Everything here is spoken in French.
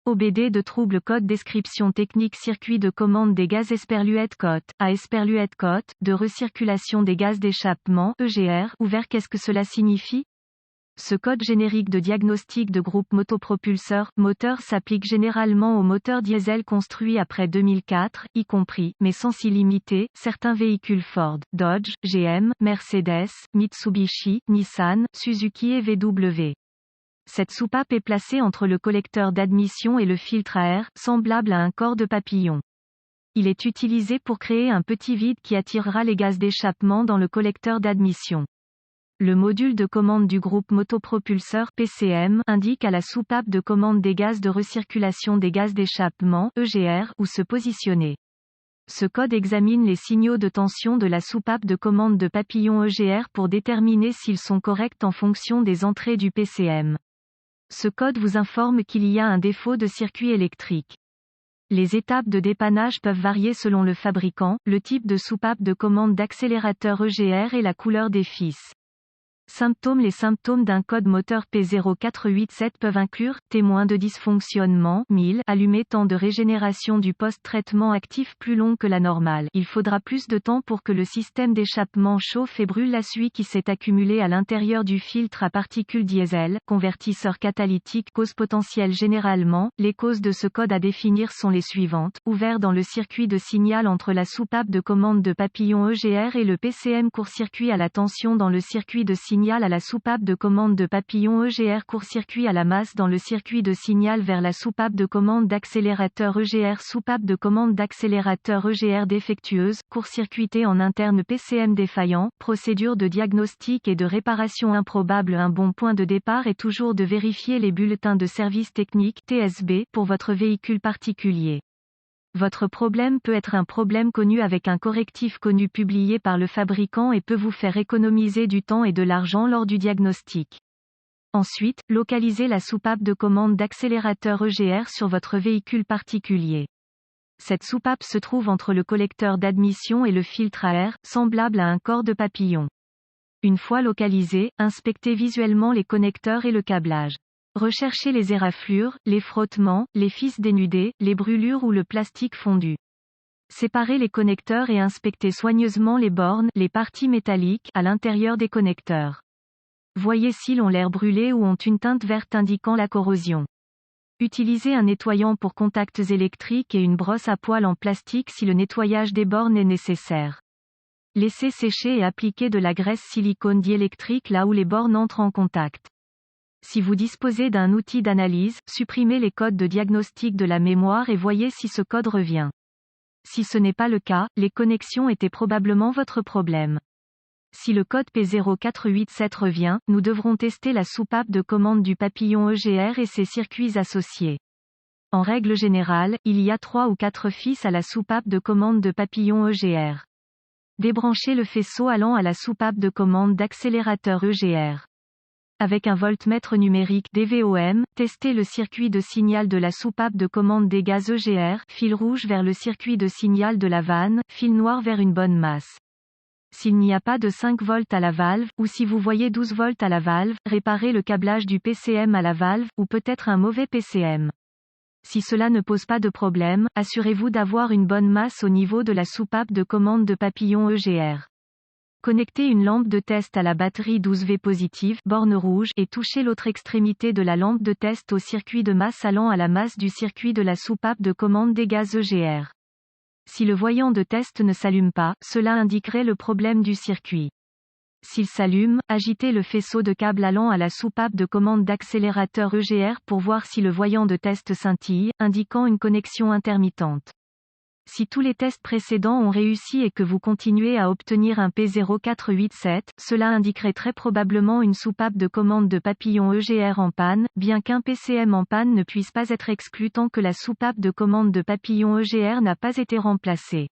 OBD de trouble code description technique circuit de commande des gaz Esperluette Cote, à Esperluette Cote, de recirculation des gaz d'échappement, EGR, ouvert. Qu'est-ce que cela signifie? Ce code générique de diagnostic de groupe motopropulseur, moteur s'applique généralement aux moteurs diesel construits après 2004, y compris, mais sans s'y limiter, certains véhicules Ford, Dodge, GM, Mercedes, Mitsubishi, Nissan, Suzuki et VW. Cette soupape est placée entre le collecteur d'admission et le filtre à air, semblable à un corps de papillon. Il est utilisé pour créer un petit vide qui attirera les gaz d'échappement dans le collecteur d'admission. Le module de commande du groupe motopropulseur PCM indique à la soupape de commande des gaz de recirculation des gaz d'échappement EGR où se positionner. Ce code examine les signaux de tension de la soupape de commande de papillon EGR pour déterminer s'ils sont corrects en fonction des entrées du PCM. Ce code vous informe qu'il y a un défaut de circuit électrique. Les étapes de dépannage peuvent varier selon le fabricant, le type de soupape de commande d'accélérateur EGR et la couleur des fils. Symptômes. Les symptômes d'un code moteur P0487 peuvent inclure témoins de dysfonctionnement, 1000, allumé, temps de régénération du post-traitement actif plus long que la normale. Il faudra plus de temps pour que le système d'échappement chauffe et brûle la suie qui s'est accumulée à l'intérieur du filtre à particules diesel, convertisseur catalytique. Cause potentielle. Généralement, les causes de ce code à définir sont les suivantes: ouvert dans le circuit de signal entre la soupape de commande de papillon EGR et le PCM, court-circuit à la tension dans le circuit de signal à la soupape de commande de papillon EGR, court-circuit à la masse dans le circuit de signal vers la soupape de commande d'accélérateur EGR, soupape de commande d'accélérateur EGR défectueuse, court-circuité en interne, PCM défaillant. Procédure de diagnostic et de réparation improbable. Un bon point de départ est toujours de vérifier les bulletins de service technique TSB pour votre véhicule particulier. Votre problème peut être un problème connu avec un correctif connu publié par le fabricant et peut vous faire économiser du temps et de l'argent lors du diagnostic. Ensuite, localisez la soupape de commande d'accélérateur EGR sur votre véhicule particulier. Cette soupape se trouve entre le collecteur d'admission et le filtre à air, semblable à un corps de papillon. Une fois localisé, inspectez visuellement les connecteurs et le câblage. Recherchez les éraflures, les frottements, les fils dénudés, les brûlures ou le plastique fondu. Séparez les connecteurs et inspectez soigneusement les bornes, les parties métalliques, à l'intérieur des connecteurs. Voyez s'ils ont l'air brûlés ou ont une teinte verte indiquant la corrosion. Utilisez un nettoyant pour contacts électriques et une brosse à poils en plastique si le nettoyage des bornes est nécessaire. Laissez sécher et appliquez de la graisse silicone diélectrique là où les bornes entrent en contact. Si vous disposez d'un outil d'analyse, supprimez les codes de diagnostic de la mémoire et voyez si ce code revient. Si ce n'est pas le cas, les connexions étaient probablement votre problème. Si le code P0487 revient, nous devrons tester la soupape de commande du papillon EGR et ses circuits associés. En règle générale, il y a 3 ou 4 fils à la soupape de commande de papillon EGR. Débranchez le faisceau allant à la soupape de commande d'accélérateur EGR. Avec un voltmètre numérique DVOM, testez le circuit de signal de la soupape de commande des gaz EGR, fil rouge vers le circuit de signal de la vanne, fil noir vers une bonne masse. S'il n'y a pas de 5 volts à la valve, ou si vous voyez 12 volts à la valve, réparez le câblage du PCM à la valve, ou peut-être un mauvais PCM. Si cela ne pose pas de problème, assurez-vous d'avoir une bonne masse au niveau de la soupape de commande de papillon EGR. Connectez une lampe de test à la batterie 12V positive, borne rouge, et touchez l'autre extrémité de la lampe de test au circuit de masse allant à la masse du circuit de la soupape de commande des gaz EGR. Si le voyant de test ne s'allume pas, cela indiquerait le problème du circuit. S'il s'allume, agitez le faisceau de câble allant à la soupape de commande d'accélérateur EGR pour voir si le voyant de test scintille, indiquant une connexion intermittente. Si tous les tests précédents ont réussi et que vous continuez à obtenir un P0487, cela indiquerait très probablement une soupape de commande de papillon EGR en panne, bien qu'un PCM en panne ne puisse pas être exclu tant que la soupape de commande de papillon EGR n'a pas été remplacée.